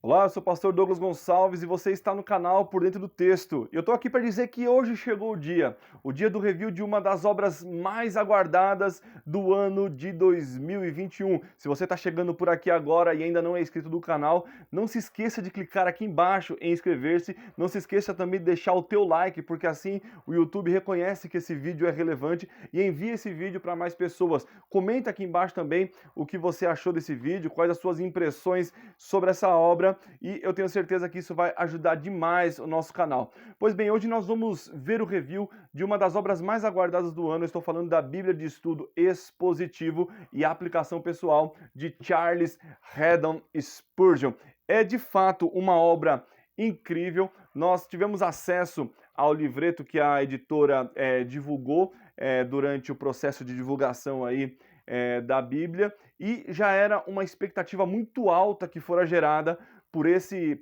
Olá, eu sou o pastor Douglas Gonçalves e você está no canal Por Dentro do Texto. Eu estou aqui para dizer que hoje chegou o dia do review de uma das obras mais aguardadas do ano de 2021. Se você está chegando por aqui agora e ainda não é inscrito do canal, não se esqueça de clicar aqui embaixo em inscrever-se. Não se esqueça também de deixar o teu like, porque assim o YouTube reconhece que esse vídeo é relevante e envia esse vídeo para mais pessoas. Comenta aqui embaixo também o que você achou desse vídeo, quais as suas impressões sobre essa obra, e eu tenho certeza que isso vai ajudar demais o nosso canal. Pois bem, hoje nós vamos ver o review de uma das obras mais aguardadas do ano. Eu estou falando da Bíblia de Estudo Expositivo e Aplicação Pessoal de Charles Haddon Spurgeon. É de fato uma obra incrível. Nós tivemos acesso ao livreto que a editora divulgou durante o processo de divulgação aí da Bíblia, e já era uma expectativa muito alta que fora gerada por esse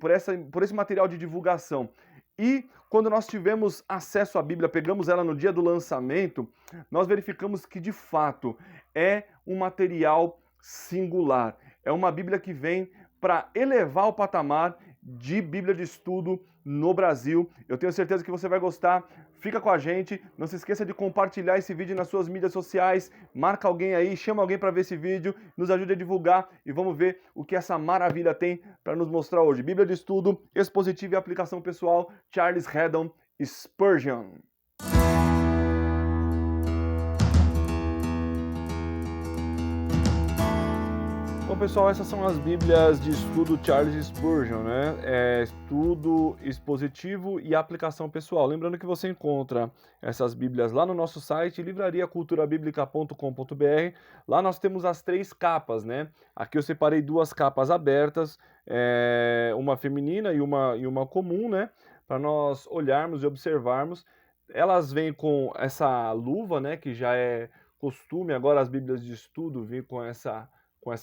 material de divulgação. E quando nós tivemos acesso à Bíblia, pegamos ela no dia do lançamento, nós verificamos que de fato é um material singular. É uma Bíblia que vem para elevar o patamar de Bíblia de estudo no Brasil. Eu tenho certeza que você vai gostar. Fica com a gente. Não se esqueça de compartilhar esse vídeo nas suas mídias sociais. Marca alguém aí, chama alguém para ver esse vídeo, nos ajude a divulgar e vamos ver o que essa maravilha tem para nos mostrar hoje. Bíblia de estudo, expositivo e aplicação pessoal, Charles Haddon Spurgeon. Bom, pessoal, essas são as Bíblias de estudo Charles Spurgeon, né? Estudo expositivo e aplicação pessoal. Lembrando que você encontra essas Bíblias lá no nosso site, livrariaculturabiblica.com.br. Lá nós temos as 3 capas, né? Aqui eu separei 2 capas abertas, uma feminina e uma comum, né? Para nós olharmos e observarmos. Elas vêm com essa luva, né? Que já é costume, agora as Bíblias de estudo vêm com essa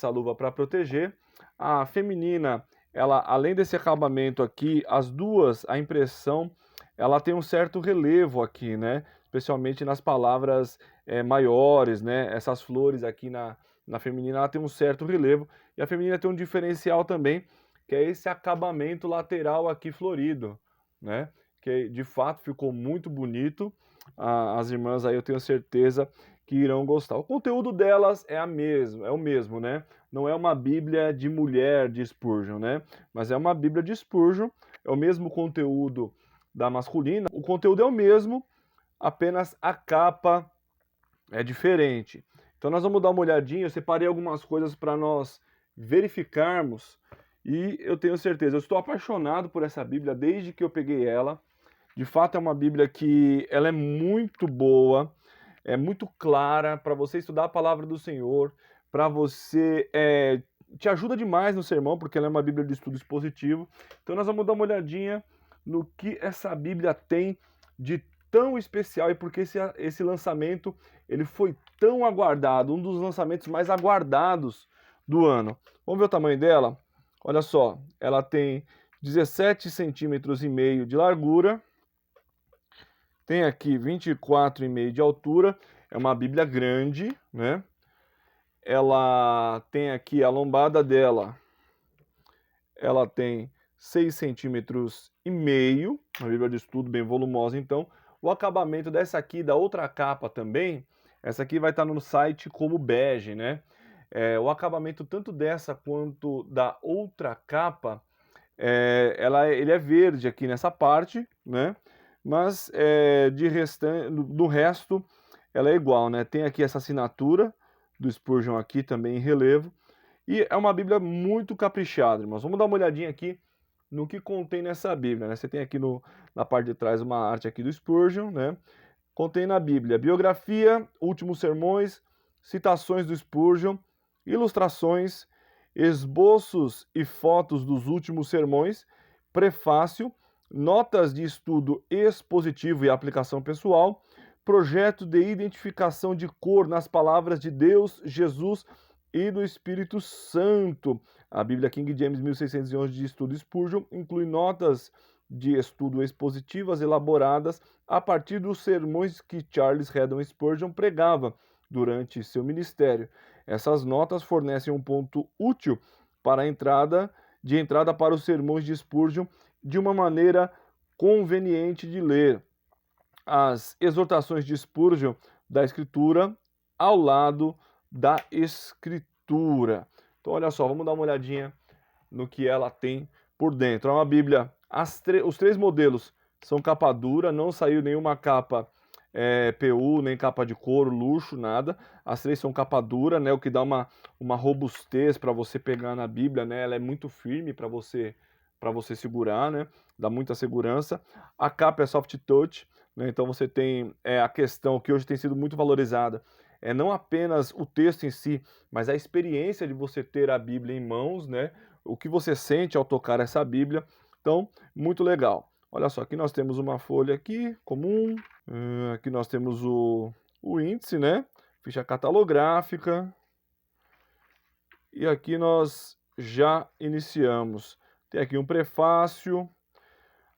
luva para proteger. A feminina, ela, além desse acabamento aqui, as duas, a impressão, ela tem um certo relevo aqui, né? Especialmente nas palavras maiores, né? Essas flores aqui na feminina, ela tem um certo relevo. E a feminina tem um diferencial também, que é esse acabamento lateral aqui florido, né? Que de fato ficou muito bonito. As irmãs aí eu tenho certeza que irão gostar. O conteúdo delas é o mesmo, né? Não é uma Bíblia de mulher de Spurgeon, né? Mas é uma Bíblia de Spurgeon, é o mesmo conteúdo da masculina. O conteúdo é o mesmo, apenas a capa é diferente. Então nós vamos dar uma olhadinha, eu separei algumas coisas para nós verificarmos e eu tenho certeza, eu estou apaixonado por essa Bíblia desde que eu peguei ela. De fato é uma Bíblia que ela é muito boa, é muito clara para você estudar a palavra do Senhor, para você te ajuda demais no sermão, porque ela é uma Bíblia de estudo expositivo. Então nós vamos dar uma olhadinha no que essa Bíblia tem de tão especial e porque esse lançamento ele foi tão aguardado, um dos lançamentos mais aguardados do ano. Vamos ver o tamanho dela? Olha só, ela tem 17 centímetros e meio de largura, tem aqui 24,5 de altura, é uma Bíblia grande, né? Ela tem aqui a lombada dela, ela tem 6,5 centímetros, uma Bíblia de estudo bem volumosa, então. O acabamento dessa aqui, da outra capa também, essa aqui vai estar no site como bege, né? O acabamento tanto dessa quanto da outra capa, ele é verde aqui nessa parte, né? Mas do resto ela é igual, né? Tem aqui essa assinatura do Spurgeon aqui também em relevo. E é uma Bíblia muito caprichada, irmãos. Vamos dar uma olhadinha aqui no que contém nessa Bíblia, né? Você tem aqui na parte de trás uma arte aqui do Spurgeon, né? Contém na Bíblia biografia, últimos sermões, citações do Spurgeon, ilustrações, esboços e fotos dos últimos sermões, prefácio, notas de estudo expositivo e aplicação pessoal, projeto de identificação de cor nas palavras de Deus, Jesus e do Espírito Santo. A Bíblia King James 1611 de estudo Spurgeon inclui notas de estudo expositivas elaboradas a partir dos sermões que Charles Haddon Spurgeon pregava durante seu ministério. Essas notas fornecem um ponto útil para a entrada de entrada para os sermões de Spurgeon de uma maneira conveniente de ler. As exortações de Spurgeon da Escritura ao lado da Escritura. Então, olha só, vamos dar uma olhadinha no que ela tem por dentro. É uma Bíblia, os três modelos são capa dura, não saiu nenhuma capa PU, nem capa de couro, luxo, nada. As três são capa dura, né, o que dá uma robustez para você pegar na Bíblia, né? Ela é muito firme para você segurar, né? Dá muita segurança. A capa é soft touch, né? Então você tem a questão que hoje tem sido muito valorizada, é não apenas o texto em si, mas a experiência de você ter a Bíblia em mãos, né? O que você sente ao tocar essa Bíblia. Então, muito legal. Olha só, aqui nós temos uma folha aqui, comum. Aqui nós temos o índice, né? Ficha catalográfica. E aqui nós já iniciamos. Tem aqui um prefácio.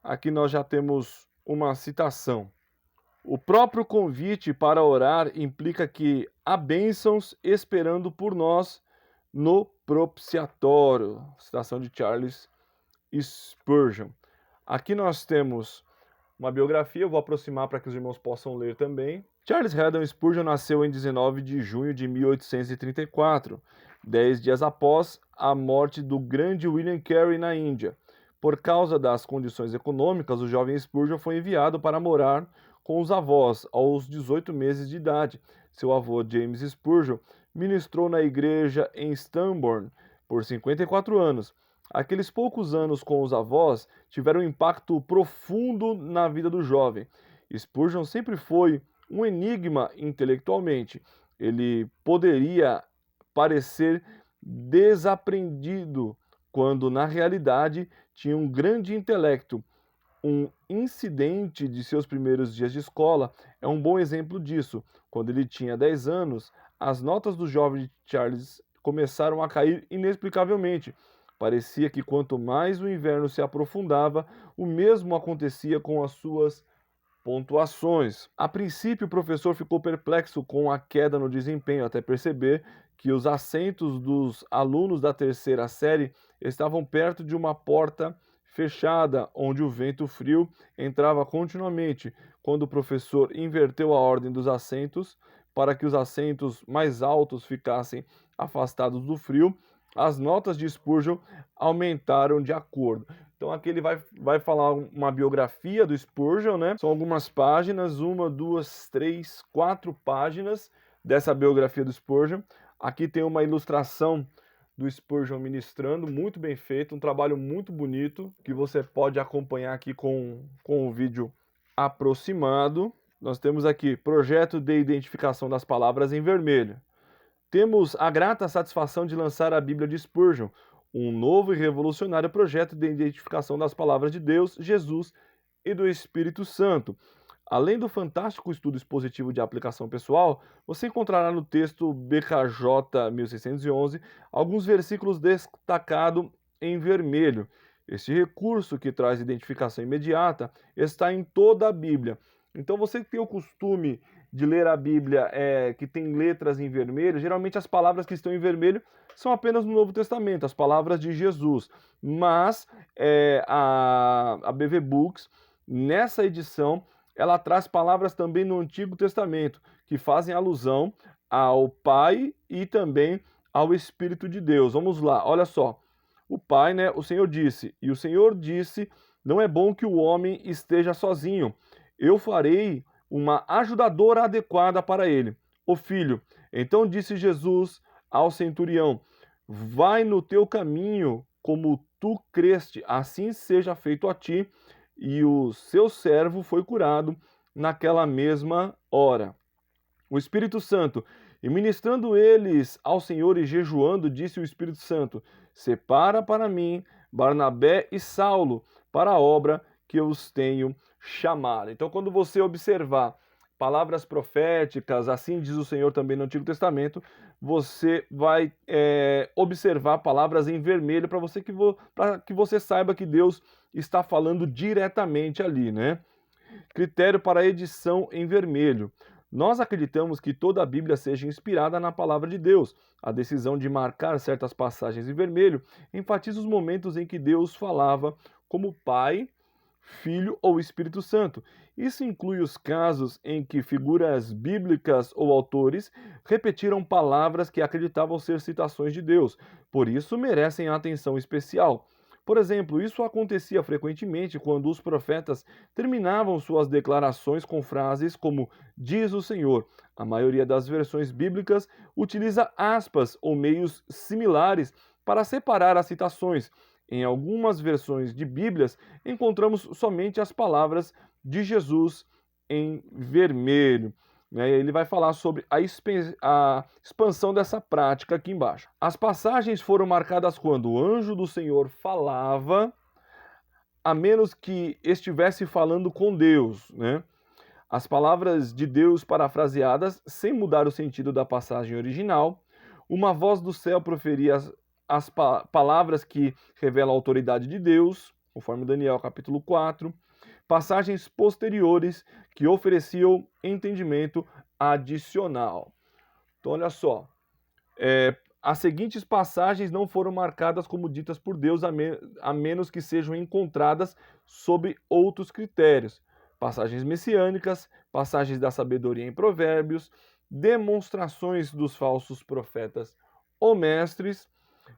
Aqui nós já temos uma citação. O próprio convite para orar implica que há bênçãos esperando por nós no propiciatório. Citação de Charles Spurgeon. Aqui nós temos uma biografia, eu vou aproximar para que os irmãos possam ler também. Charles Haddon Spurgeon nasceu em 19 de junho de 1834, 10 dias após a morte do grande William Carey na Índia. Por causa das condições econômicas, o jovem Spurgeon foi enviado para morar com os avós aos 18 meses de idade. Seu avô, James Spurgeon, ministrou na igreja em Stambourne por 54 anos. Aqueles poucos anos com os avós tiveram um impacto profundo na vida do jovem. Spurgeon sempre foi um enigma intelectualmente. Ele poderia parecer desaprendido, quando na realidade tinha um grande intelecto. Um incidente de seus primeiros dias de escola é um bom exemplo disso. Quando ele tinha 10 anos, as notas do jovem Charles começaram a cair inexplicavelmente. Parecia que quanto mais o inverno se aprofundava, o mesmo acontecia com as suas pontuações. A princípio, o professor ficou perplexo com a queda no desempenho, até perceber que os assentos dos alunos da terceira série estavam perto de uma porta fechada, onde o vento frio entrava continuamente. Quando o professor inverteu a ordem dos assentos para que os assentos mais altos ficassem afastados do frio, as notas de Spurgeon aumentaram de acordo. Então aqui ele vai falar uma biografia do Spurgeon, né? São algumas páginas, 1, 2, 3, 4 páginas dessa biografia do Spurgeon. Aqui tem uma ilustração do Spurgeon ministrando, muito bem feito, um trabalho muito bonito, que você pode acompanhar aqui com o vídeo aproximado. Nós temos aqui, projeto de identificação das palavras em vermelho. Temos a grata satisfação de lançar a Bíblia de Spurgeon, um novo e revolucionário projeto de identificação das palavras de Deus, Jesus e do Espírito Santo. Além do fantástico estudo expositivo de aplicação pessoal, você encontrará no texto BKJ 1611 alguns versículos destacados em vermelho. Este recurso, que traz identificação imediata, está em toda a Bíblia. Então você que tem o costume de ler a Bíblia que tem letras em vermelho, geralmente as palavras que estão em vermelho são apenas no Novo Testamento, as palavras de Jesus. Mas a BV Books, nessa edição, ela traz palavras também no Antigo Testamento, que fazem alusão ao Pai e também ao Espírito de Deus. Vamos lá, olha só. O Pai, né, o Senhor disse, e o Senhor disse, não é bom que o homem esteja sozinho. Eu farei uma ajudadora adequada para ele, o Filho. Então disse Jesus ao centurião, vai no teu caminho como tu creste, assim seja feito a ti. E o seu servo foi curado naquela mesma hora. O Espírito Santo, e ministrando eles ao Senhor e jejuando, disse o Espírito Santo, separa para mim Barnabé e Saulo para a obra que eu os tenho chamado. Então, quando você observar palavras proféticas, assim diz o Senhor também no Antigo Testamento, você vai observar palavras em vermelho para que você saiba que Deus está falando diretamente ali, né? Critério para edição em vermelho. Nós acreditamos que toda a Bíblia seja inspirada na palavra de Deus. A decisão de marcar certas passagens em vermelho enfatiza os momentos em que Deus falava como Pai, Filho ou Espírito Santo. Isso inclui os casos em que figuras bíblicas ou autores repetiram palavras que acreditavam ser citações de Deus, por isso merecem atenção especial. Por exemplo, isso acontecia frequentemente quando os profetas terminavam suas declarações com frases como diz o Senhor. A maioria das versões bíblicas utiliza aspas ou meios similares para separar as citações. Em algumas versões de Bíblias, encontramos somente as palavras de Jesus em vermelho. Ele vai falar sobre a expansão dessa prática aqui embaixo. As passagens foram marcadas quando o anjo do Senhor falava, a menos que estivesse falando com Deus, né? As palavras de Deus parafraseadas sem mudar o sentido da passagem original. Uma voz do céu proferia as palavras que revelam a autoridade de Deus, conforme Daniel capítulo 4. Passagens posteriores que ofereciam entendimento adicional. Então, olha só. As seguintes passagens não foram marcadas como ditas por Deus, a menos que sejam encontradas sob outros critérios. Passagens messiânicas, passagens da sabedoria em Provérbios, demonstrações dos falsos profetas ou mestres,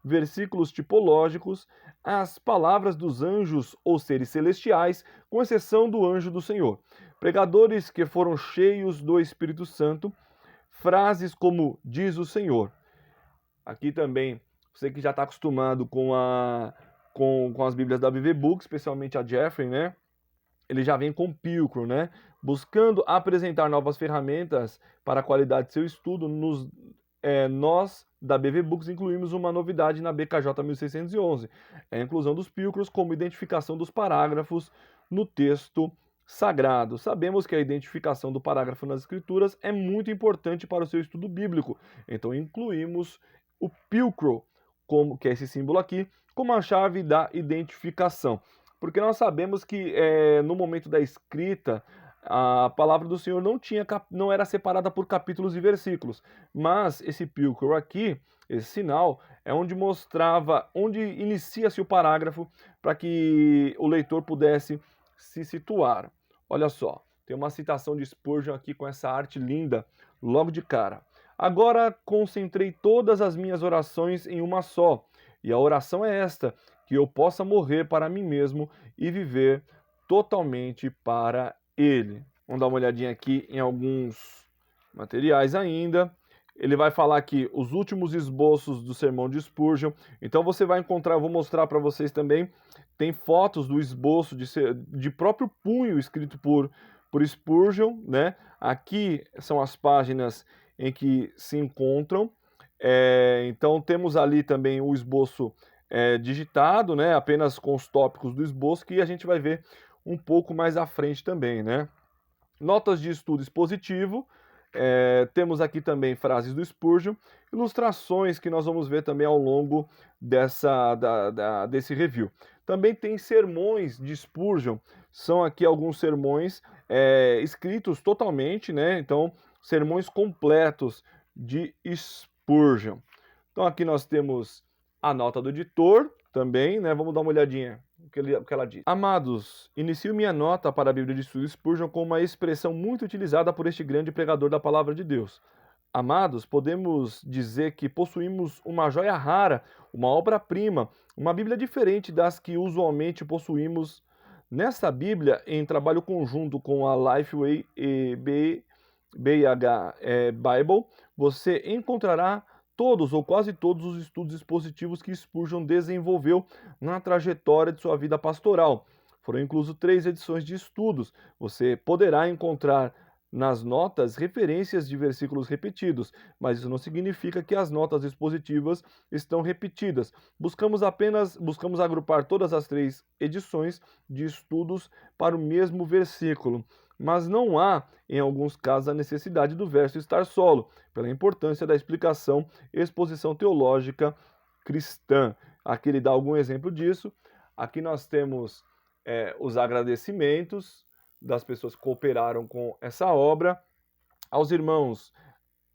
versículos tipológicos, as palavras dos anjos ou seres celestiais, com exceção do anjo do Senhor, pregadores que foram cheios do Espírito Santo, frases como diz o Senhor. Aqui também, você que já está acostumado com as Bíblias da BV Book, especialmente a Jeffrey, né? Ele já vem com Pilcrow, né? Buscando apresentar novas ferramentas para a qualidade de seu estudo, nós da BV Books incluímos uma novidade na BKJ 1611, a inclusão dos Pilcrows como identificação dos parágrafos no texto sagrado. Sabemos que a identificação do parágrafo nas escrituras é muito importante para o seu estudo bíblico, então incluímos o Pilcrow, que é esse símbolo aqui, como a chave da identificação. Porque nós sabemos que no momento da escrita, a palavra do Senhor não era separada por capítulos e versículos, mas esse Pilcrow aqui, esse sinal, é onde mostrava, onde inicia-se o parágrafo para que o leitor pudesse se situar. Olha só, tem uma citação de Spurgeon aqui com essa arte linda, logo de cara. Agora concentrei todas as minhas orações em uma só, e a oração é esta, que eu possa morrer para mim mesmo e viver totalmente para Ele. Vamos dar uma olhadinha aqui em alguns materiais ainda. Ele vai falar aqui os últimos esboços do sermão de Spurgeon. Então você vai encontrar, eu vou mostrar para vocês também, tem fotos do esboço de próprio punho escrito por Spurgeon, né? Aqui são as páginas em que se encontram. Então temos ali também o esboço digitado, né? Apenas com os tópicos do esboço, que a gente vai ver um pouco mais à frente também, né? Notas de estudo expositivo. Temos aqui também frases do Spurgeon, ilustrações que nós vamos ver também ao longo desse review. Também tem sermões de Spurgeon, são aqui alguns sermões escritos totalmente, né? Então, sermões completos de Spurgeon. Então, aqui nós temos a nota do editor também, né? Vamos dar uma olhadinha o que ela diz. Amados, inicio minha nota para a Bíblia de Estudo Spurgeon com uma expressão muito utilizada por este grande pregador da palavra de Deus. Amados, podemos dizer que possuímos uma joia rara, uma obra-prima, uma Bíblia diferente das que usualmente possuímos. Nesta Bíblia, em trabalho conjunto com a Lifeway e BH Bible, você encontrará todos ou quase todos os estudos expositivos que Spurgeon desenvolveu na trajetória de sua vida pastoral. Foram incluso 3 edições de estudos. Você poderá encontrar nas notas referências de versículos repetidos, mas isso não significa que as notas expositivas estão repetidas. Buscamos agrupar todas as 3 edições de estudos para o mesmo versículo, mas não há, em alguns casos, a necessidade do verso estar solo, pela importância da explicação e exposição teológica cristã. Aqui ele dá algum exemplo disso. Aqui nós temos os agradecimentos das pessoas que cooperaram com essa obra. Aos irmãos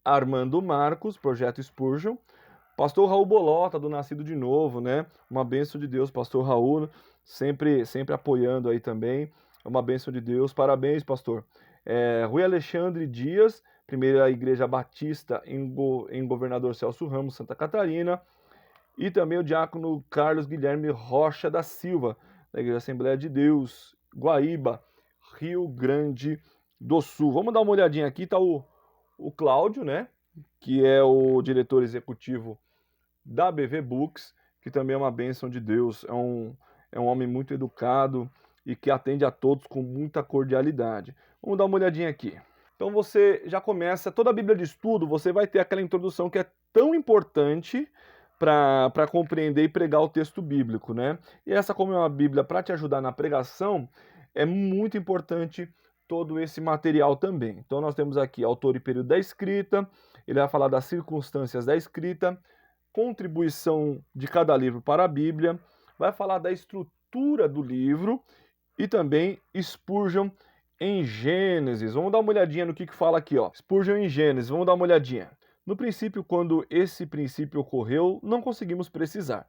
Armando Marcos, Projeto Spurgeon, pastor Raul Bolota, do Nascido de Novo, né? Uma bênção de Deus, pastor Raul, sempre apoiando aí também. É uma bênção de Deus. Parabéns, pastor. Rui Alexandre Dias, Primeira Igreja Batista em Governador Celso Ramos, Santa Catarina. E também o diácono Carlos Guilherme Rocha da Silva, da Igreja Assembleia de Deus, Guaíba, Rio Grande do Sul. Vamos dar uma olhadinha aqui, tá o Cláudio, né? Que é o diretor executivo da BV Books, que também é uma bênção de Deus, é um homem muito educado e que atende a todos com muita cordialidade. Vamos dar uma olhadinha aqui. Então você já começa, toda a Bíblia de Estudo, você vai ter aquela introdução que é tão importante para compreender e pregar o texto bíblico, né? E essa, como é uma Bíblia para te ajudar na pregação, é muito importante todo esse material também. Então nós temos aqui autor e período da escrita, ele vai falar das circunstâncias da escrita, contribuição de cada livro para a Bíblia, vai falar da estrutura do livro e também Spurgeon em Gênesis. Vamos dar uma olhadinha no que fala aqui, ó. Spurgeon em Gênesis, vamos dar uma olhadinha. No princípio, quando esse princípio ocorreu, não conseguimos precisar.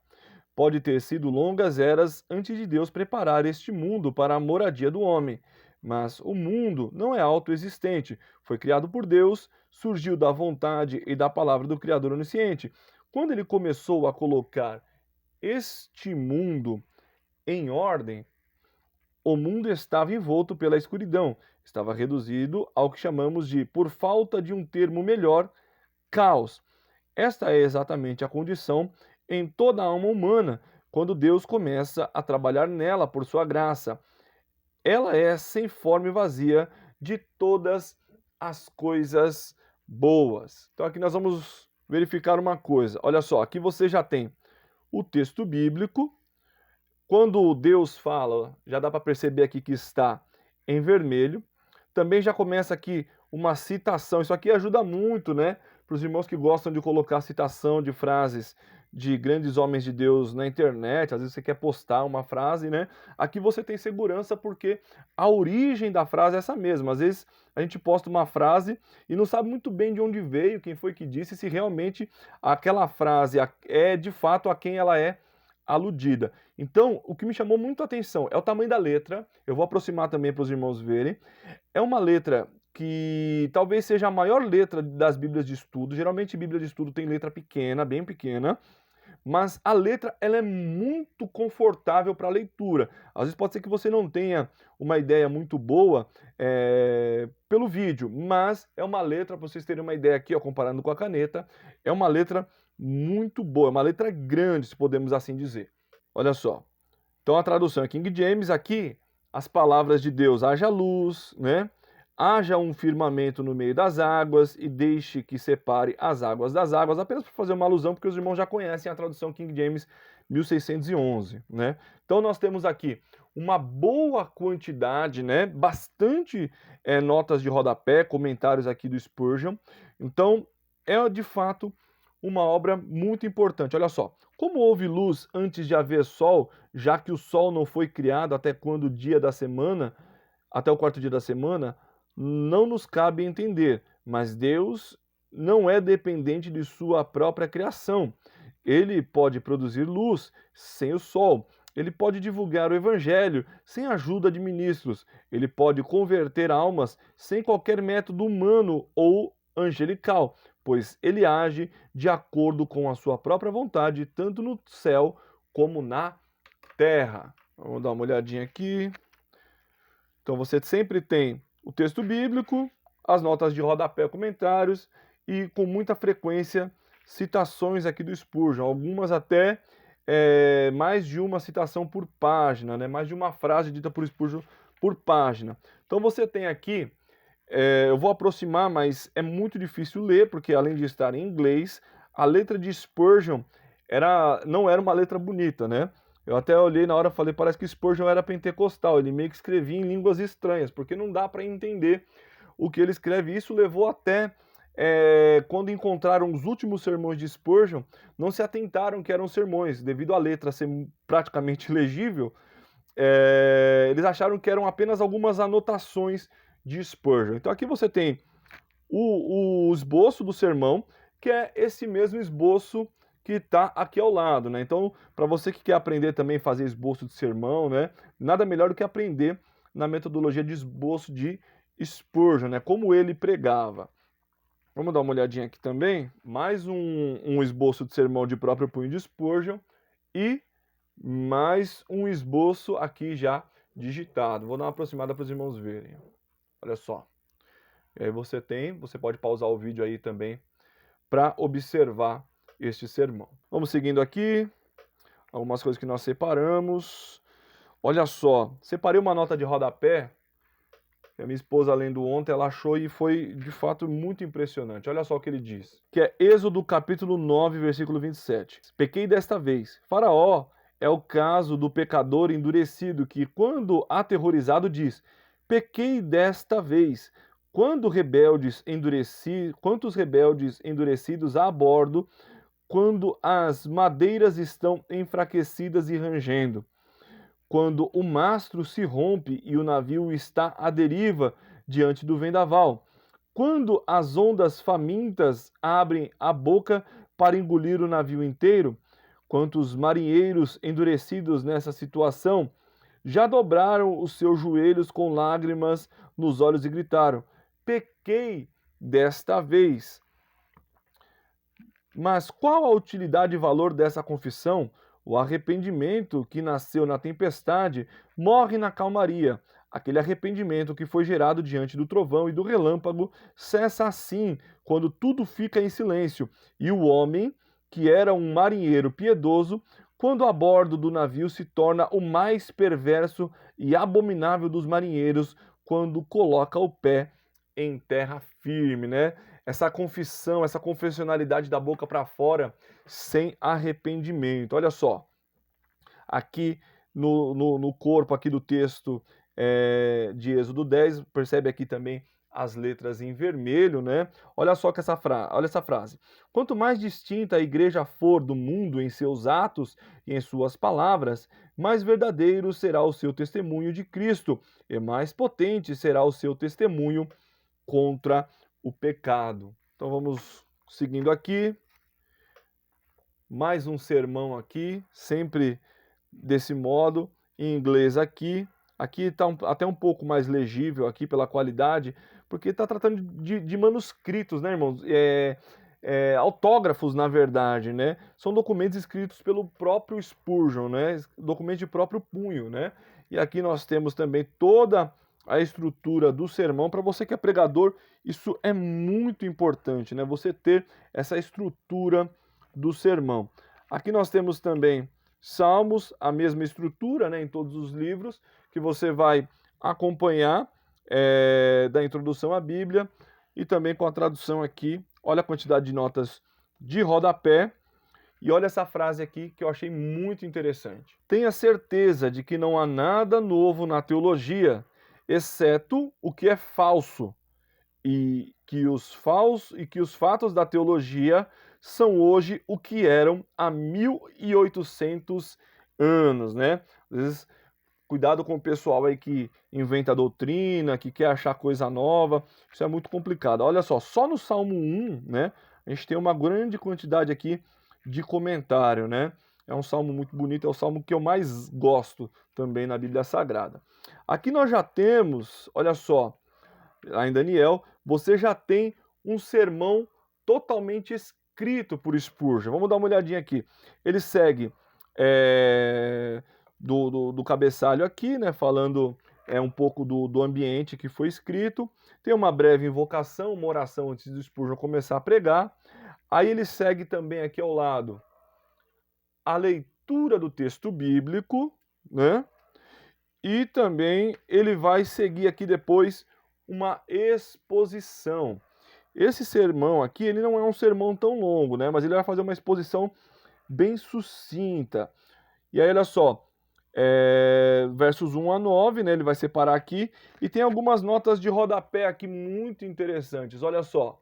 Pode ter sido longas eras antes de Deus preparar este mundo para a moradia do homem. Mas o mundo não é autoexistente. Foi criado por Deus, surgiu da vontade e da palavra do Criador onisciente. Quando ele começou a colocar este mundo em ordem, o mundo estava envolto pela escuridão, estava reduzido ao que chamamos de, por falta de um termo melhor, caos. Esta é exatamente a condição em toda a alma humana quando Deus começa a trabalhar nela por sua graça. Ela é sem forma e vazia de todas as coisas boas. Então aqui nós vamos verificar uma coisa. Olha só, aqui você já tem o texto bíblico. Quando Deus fala, já dá para perceber aqui que está em vermelho. Também já começa aqui uma citação. Isso aqui ajuda muito, né? Para os irmãos que gostam de colocar citação de frases de grandes homens de Deus na internet. Às vezes você quer postar uma frase, né? Aqui você tem segurança porque a origem da frase é essa mesma. Às vezes a gente posta uma frase e não sabe muito bem de onde veio, quem foi que disse, se realmente aquela frase é de fato a quem ela é aludida. Então, o que me chamou muito a atenção é o tamanho da letra. Eu vou aproximar também para os irmãos verem. É uma letra que talvez seja a maior letra das Bíblias de estudo. Geralmente, Bíblia de estudo tem letra pequena, bem pequena. Mas a letra ela é muito confortável para a leitura. Às vezes pode ser que você não tenha uma ideia muito boa pelo vídeo, mas é uma letra, para vocês terem uma ideia aqui, ó, comparando com a caneta, é uma letra muito boa, é uma letra grande, se podemos assim dizer. Olha só. Então a tradução é King James, aqui as palavras de Deus, haja luz, né? Haja um firmamento no meio das águas e deixe que separe as águas das águas, apenas para fazer uma alusão, porque os irmãos já conhecem a tradução King James 1611, né? Então nós temos aqui uma boa quantidade, né? Bastante notas de rodapé, comentários aqui do Spurgeon. Então é de fato uma obra muito importante. Olha só, como houve luz antes de haver sol, já que o sol não foi criado até quando o dia da semana, até o quarto dia da semana, não nos cabe entender, mas Deus não é dependente de sua própria criação. Ele pode produzir luz sem o sol. Ele pode divulgar o evangelho sem a ajuda de ministros. Ele pode converter almas sem qualquer método humano ou angelical, pois ele age de acordo com a sua própria vontade, tanto no céu como na terra. Vamos dar uma olhadinha aqui. Então você sempre tem o texto bíblico, as notas de rodapé, comentários e com muita frequência citações aqui do Spurgeon, algumas até mais de uma citação por página, né? Mais de uma frase dita por Spurgeon por página. Então você tem aqui, eu vou aproximar, mas é muito difícil ler, porque além de estar em inglês, a letra de Spurgeon não era uma letra bonita, né? Eu até olhei na hora e falei, parece que Spurgeon era pentecostal, ele meio que escrevia em línguas estranhas, porque não dá para entender o que ele escreve. Isso levou até, quando encontraram os últimos sermões de Spurgeon, não se atentaram que eram sermões, devido à letra ser praticamente ilegível, eles acharam que eram apenas algumas anotações de Spurgeon. Então aqui você tem o esboço do sermão, que é esse mesmo esboço que está aqui ao lado, né? Então, para você que quer aprender também a fazer esboço de sermão, né? Nada melhor do que aprender na metodologia de esboço de Spurgeon, né? Como ele pregava. Vamos dar uma olhadinha aqui também. Mais um esboço de sermão de próprio punho de Spurgeon e mais um esboço aqui já digitado. Vou dar uma aproximada para os irmãos verem. Olha só. E aí você pode pausar o vídeo aí também para observar este sermão. Vamos seguindo aqui. Algumas coisas que nós separamos. Olha só, separei uma nota de rodapé. A minha esposa, lendo ontem, ela achou e foi, de fato, muito impressionante. Olha só o que ele diz, que é Êxodo capítulo 9, versículo 27. Pequei desta vez. Faraó é o caso do pecador endurecido que, quando aterrorizado, diz: pequei desta vez. Quantos rebeldes endurecidos a bordo, quando as madeiras estão enfraquecidas e rangendo, quando o mastro se rompe e o navio está à deriva diante do vendaval, quando as ondas famintas abrem a boca para engolir o navio inteiro, quantos marinheiros endurecidos nessa situação já dobraram os seus joelhos com lágrimas nos olhos e gritaram: pequei desta vez. Mas qual a utilidade e valor dessa confissão? O arrependimento que nasceu na tempestade morre na calmaria. Aquele arrependimento que foi gerado diante do trovão e do relâmpago cessa assim, quando tudo fica em silêncio. E o homem, que era um marinheiro piedoso, quando a bordo do navio se torna o mais perverso e abominável dos marinheiros, quando coloca o pé em terra firme, né? Essa confissão, essa confessionalidade da boca para fora, sem arrependimento. Olha só, aqui no corpo aqui do texto de Êxodo 10, percebe aqui também as letras em vermelho, né? Olha só que olha essa frase. Quanto mais distinta a igreja for do mundo em seus atos e em suas palavras, mais verdadeiro será o seu testemunho de Cristo e mais potente será o seu testemunho contra o pecado. Então vamos seguindo aqui. Mais um sermão aqui, sempre desse modo, em inglês aqui. Aqui está até um pouco mais legível aqui pela qualidade, porque está tratando de manuscritos, né, irmãos? Autógrafos, na verdade, né? São documentos escritos pelo próprio Spurgeon, né? Documentos de próprio punho, né? E aqui nós temos também toda a estrutura do sermão. Para você que é pregador, isso é muito importante, né? Você ter essa estrutura do sermão. Aqui nós temos também Salmos, a mesma estrutura, né, em todos os livros, que você vai acompanhar da introdução à Bíblia e também com a tradução aqui. Olha a quantidade de notas de rodapé. E olha essa frase aqui que eu achei muito interessante. Tenha certeza de que não há nada novo na teologia, exceto o que é falso, e que os fatos da teologia são hoje o que eram há 1800 anos, né? Às vezes, cuidado com o pessoal aí que inventa doutrina, que quer achar coisa nova, isso é muito complicado. Olha só no Salmo 1, né, a gente tem uma grande quantidade aqui de comentário, né? É um salmo muito bonito, é o salmo que eu mais gosto também na Bíblia Sagrada. Aqui nós já temos, olha só, lá em Daniel, você já tem um sermão totalmente escrito por Spurgeon. Vamos dar uma olhadinha aqui. Ele segue do cabeçalho aqui, né, falando um pouco do ambiente que foi escrito. Tem uma breve invocação, uma oração antes do Spurgeon começar a pregar. Aí ele segue também aqui ao lado a leitura do texto bíblico, né? E também ele vai seguir aqui depois uma exposição. Esse sermão aqui, ele não é um sermão tão longo, né? Mas ele vai fazer uma exposição bem sucinta. E aí, olha só, versos 1 a 9, né? Ele vai separar aqui. E tem algumas notas de rodapé aqui muito interessantes. Olha só.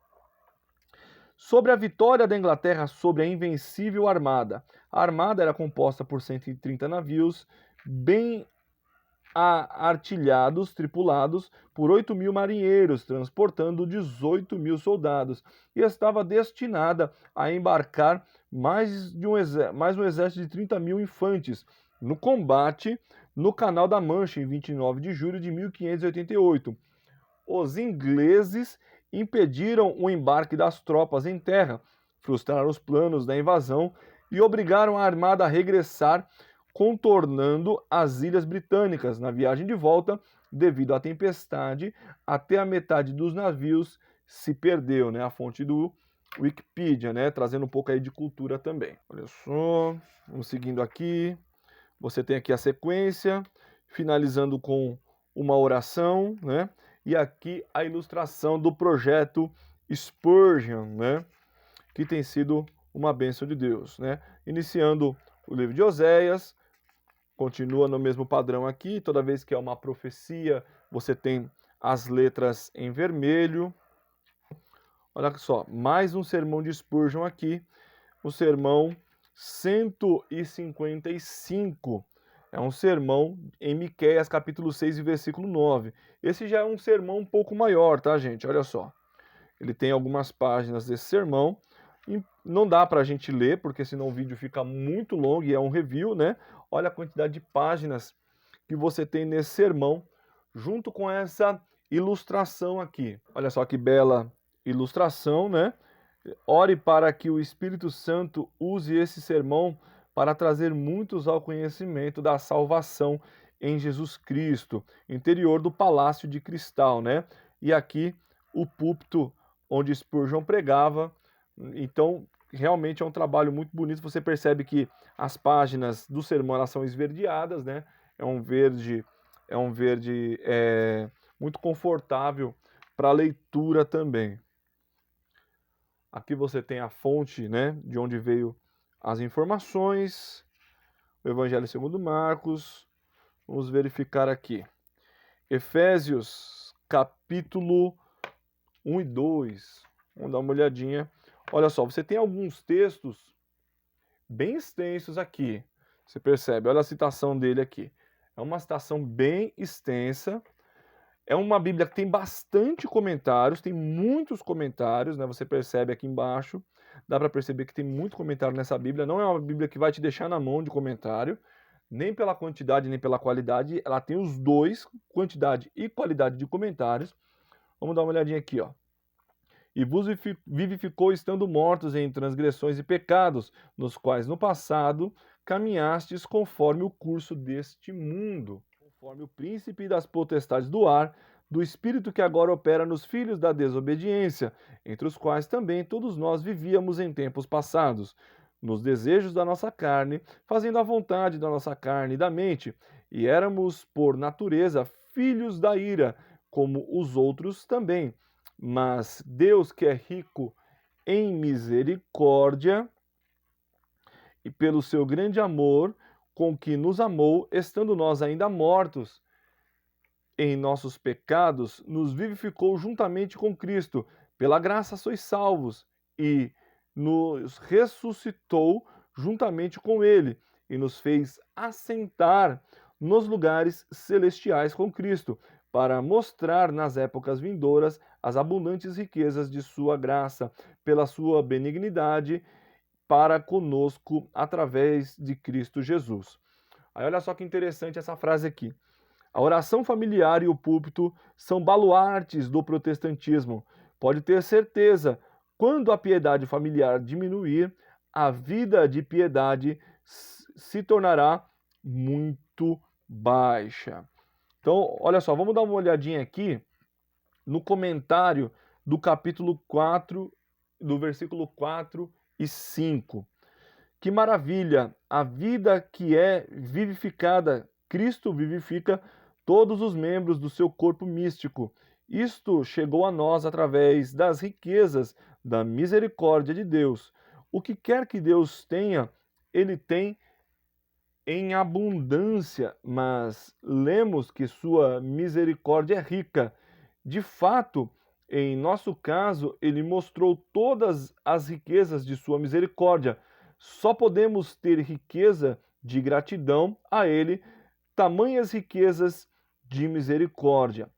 Sobre a vitória da Inglaterra sobre a invencível armada. A armada era composta por 130 navios, bem artilhados, tripulados por 8.000 marinheiros, transportando 18.000 soldados, e estava destinada a embarcar mais um exército de 30.000 infantes no combate no Canal da Mancha, em 29 de julho de 1588. Os ingleses impediram o embarque das tropas em terra, frustraram os planos da invasão e obrigaram a armada a regressar, contornando as ilhas britânicas. Na viagem de volta, devido à tempestade, até a metade dos navios se perdeu, né? A fonte do Wikipedia, né? Trazendo um pouco aí de cultura também. Olha só, vamos seguindo aqui. Você tem aqui a sequência, finalizando com uma oração, né? E aqui a ilustração do projeto Spurgeon, né? Que tem sido uma bênção de Deus, né? Iniciando o livro de Oséias, continua no mesmo padrão aqui, toda vez que é uma profecia, você tem as letras em vermelho. Olha só, mais um sermão de Spurgeon aqui, o sermão 155. É um sermão em Miqueias, capítulo 6, versículo 9. Esse já é um sermão um pouco maior, tá, gente? Olha só. Ele tem algumas páginas desse sermão. E não dá para a gente ler, porque senão o vídeo fica muito longo e é um review, né? Olha a quantidade de páginas que você tem nesse sermão, junto com essa ilustração aqui. Olha só que bela ilustração, né? Ore para que o Espírito Santo use esse sermão para trazer muitos ao conhecimento da salvação em Jesus Cristo, interior do palácio de cristal, né? E aqui o púlpito onde Spurgeon pregava. Então, realmente é um trabalho muito bonito. Você percebe que as páginas do sermão elas são esverdeadas, né? É um verde muito confortável para leitura também. Aqui você tem a fonte, né, de onde veio as informações. O Evangelho segundo Marcos. Vamos verificar aqui. Efésios, capítulo 1 e 2. Vamos dar uma olhadinha. Olha só, você tem alguns textos bem extensos aqui. Você percebe? Olha a citação dele aqui. É uma citação bem extensa. É uma Bíblia que tem bastante comentários, tem muitos comentários, né? Você percebe aqui embaixo, dá para perceber que tem muito comentário nessa Bíblia. Não é uma Bíblia que vai te deixar na mão de comentário, nem pela quantidade, nem pela qualidade. Ela tem os dois, quantidade e qualidade de comentários. Vamos dar uma olhadinha aqui, ó. E vos vivificou estando mortos em transgressões e pecados, nos quais no passado caminhastes conforme o curso deste mundo, conforme o príncipe das potestades do ar, do espírito que agora opera nos filhos da desobediência, entre os quais também todos nós vivíamos em tempos passados, nos desejos da nossa carne, fazendo a vontade da nossa carne e da mente, e éramos, por natureza, filhos da ira, como os outros também. Mas Deus, que é rico em misericórdia, e pelo seu grande amor com que nos amou, estando nós ainda mortos em nossos pecados, nos vivificou juntamente com Cristo. Pela graça sois salvos, e nos ressuscitou juntamente com Ele, e nos fez assentar nos lugares celestiais com Cristo, para mostrar nas épocas vindouras as abundantes riquezas de sua graça, pela sua benignidade para conosco através de Cristo Jesus. Aí olha só que interessante essa frase aqui. A oração familiar e o púlpito são baluartes do protestantismo. Pode ter certeza, quando a piedade familiar diminuir, a vida de piedade se tornará muito baixa. Então, olha só, vamos dar uma olhadinha aqui no comentário do capítulo 4, do versículo 4 e 5. Que maravilha! A vida que é vivificada, Cristo vivifica todos os membros do seu corpo místico. Isto chegou a nós através das riquezas da misericórdia de Deus. O que quer que Deus tenha, Ele tem em abundância, mas lemos que sua misericórdia é rica. De fato, em nosso caso, ele mostrou todas as riquezas de sua misericórdia. Só podemos ter riqueza de gratidão a ele tamanhas riquezas de misericórdia.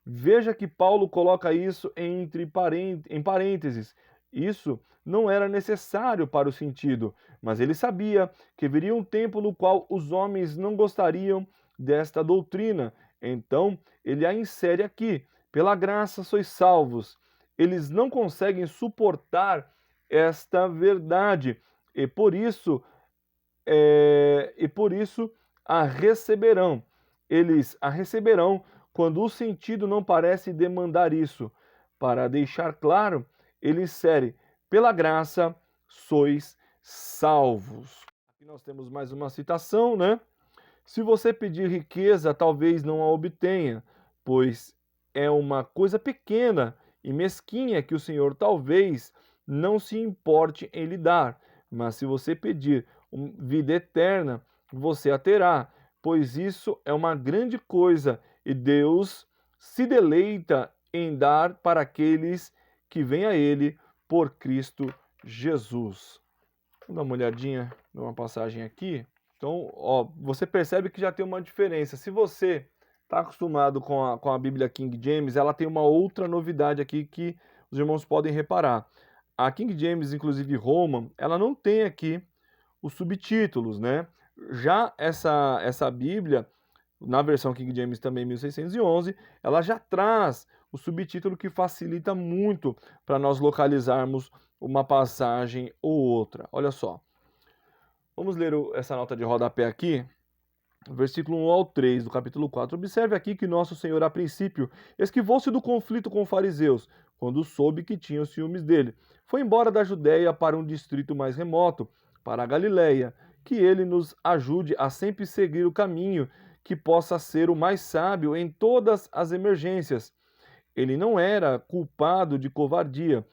Veja que Paulo coloca isso em parênteses. Isso não era necessário para o sentido, mas ele sabia que viria um tempo no qual os homens não gostariam desta doutrina. Então, ele a insere aqui. Pela graça sois salvos. Eles não conseguem suportar esta verdade e por isso a receberão. Eles a receberão quando o sentido não parece demandar isso. Para deixar claro, ele insere: pela graça sois salvos. Aqui nós temos mais uma citação, né? Se você pedir riqueza, talvez não a obtenha, pois é uma coisa pequena e mesquinha que o Senhor talvez não se importe em lhe dar. Mas se você pedir vida eterna, você a terá, pois isso é uma grande coisa e Deus se deleita em dar para aqueles que vêm a Ele por Cristo Jesus. Vamos dar uma olhadinha numa passagem aqui. Então, ó, você percebe que já tem uma diferença. Se você está acostumado com a Bíblia King James, ela tem uma outra novidade aqui que os irmãos podem reparar. A King James, inclusive Roman, ela não tem aqui os subtítulos, né? Já essa Bíblia, na versão King James também 1611, ela já traz o subtítulo que facilita muito para nós localizarmos uma passagem ou outra. Olha só. Vamos ler essa nota de rodapé aqui, versículo 1 ao 3 do capítulo 4. Observe aqui que nosso Senhor, a princípio, esquivou-se do conflito com os fariseus, quando soube que tinham ciúmes dele. Foi embora da Judéia para um distrito mais remoto, para a Galiléia, que ele nos ajude a sempre seguir o caminho que possa ser o mais sábio em todas as emergências. Ele não era culpado de covardia,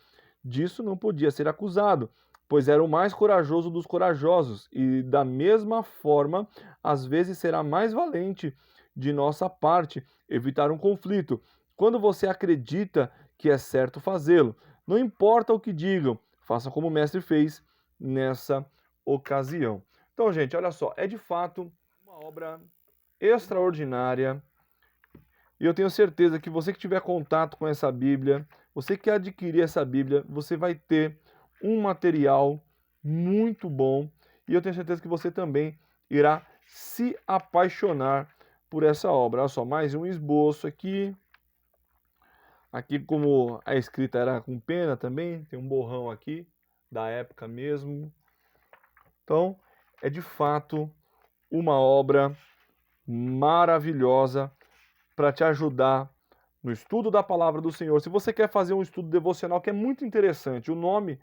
disso não podia ser acusado, pois era o mais corajoso dos corajosos, e da mesma forma, às vezes será mais valente de nossa parte evitar um conflito, quando você acredita que é certo fazê-lo. Não importa o que digam, faça como o mestre fez nessa ocasião. Então, gente, olha só, é de fato uma obra extraordinária. E eu tenho certeza que você que tiver contato com essa Bíblia, você que adquirir essa Bíblia, você vai ter um material muito bom. E eu tenho certeza que você também irá se apaixonar por essa obra. Olha só, mais um esboço aqui. Aqui, como a escrita era com pena também, tem um borrão aqui, da época mesmo. Então, é de fato uma obra maravilhosa para te ajudar no estudo da palavra do Senhor. Se você quer fazer um estudo devocional que é muito interessante, o nome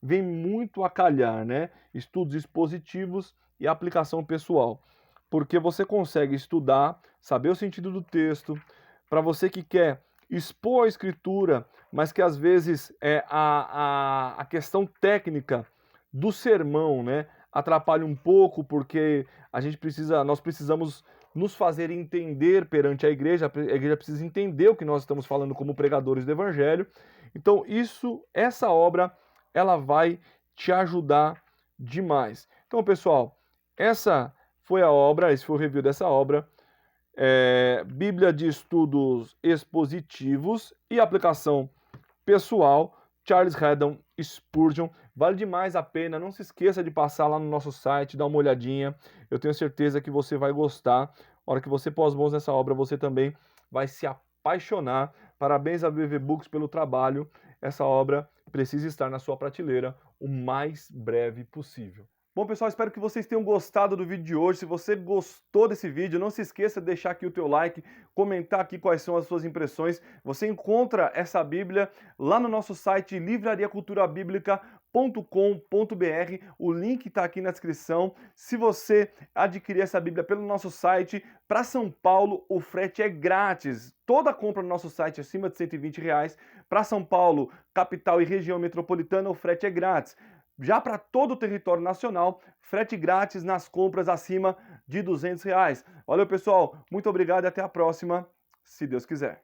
vem muito a calhar, né? Estudos expositivos e aplicação pessoal. Porque você consegue estudar, saber o sentido do texto, para você que quer expor a escritura, mas que às vezes a questão técnica do sermão, né, atrapalha um pouco, porque nós precisamos nos fazer entender perante a igreja precisa entender o que nós estamos falando como pregadores do evangelho. Então essa obra, ela vai te ajudar demais. Então, pessoal, essa foi a obra, esse foi o review dessa obra, Bíblia de Estudos Expositivos e Aplicação Pessoal, Charles Haddon Spurgeon. Vale demais a pena, não se esqueça de passar lá no nosso site, dar uma olhadinha. Eu tenho certeza que você vai gostar. A hora que você pôr as mãos nessa obra, você também vai se apaixonar. Parabéns a VV Books pelo trabalho. Essa obra precisa estar na sua prateleira o mais breve possível. Bom, pessoal, espero que vocês tenham gostado do vídeo de hoje. Se você gostou desse vídeo, não se esqueça de deixar aqui o teu like, comentar aqui quais são as suas impressões. Você encontra essa Bíblia lá no nosso site livrariaculturabiblica.com.br. O link está aqui na descrição. Se você adquirir essa Bíblia pelo nosso site, para São Paulo o frete é grátis. Toda compra no nosso site acima de R$120. Para São Paulo, capital e região metropolitana, o frete é grátis. Já para todo o território nacional, frete grátis nas compras acima de R$200. Valeu, pessoal. Muito obrigado e até a próxima, se Deus quiser.